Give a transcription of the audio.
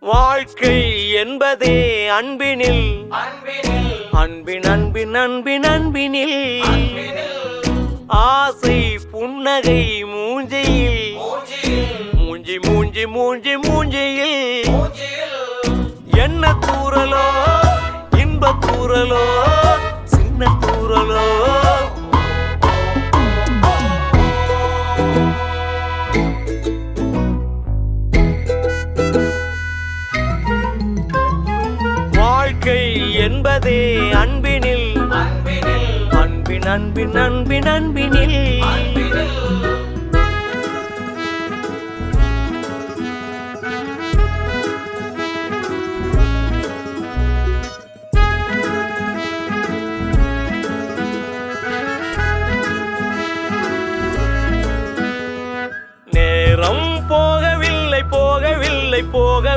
வாழ்க்கை என்பதே அன்பினில் அன்பின் அன்பின் அன்பின் அன்பினில் ஆசை புன்னகை மூஞ்சியில் மூஞ்சி மூஞ்சி மூஞ்சி மூஞ்சியில் என்ன தூரலோ இன்ப தூரலோ சின்ன தூரலோ வாழ்க்கை என்பதே அன்பினில் அன்பின் அன்பின் அன்பின் அன்பினில்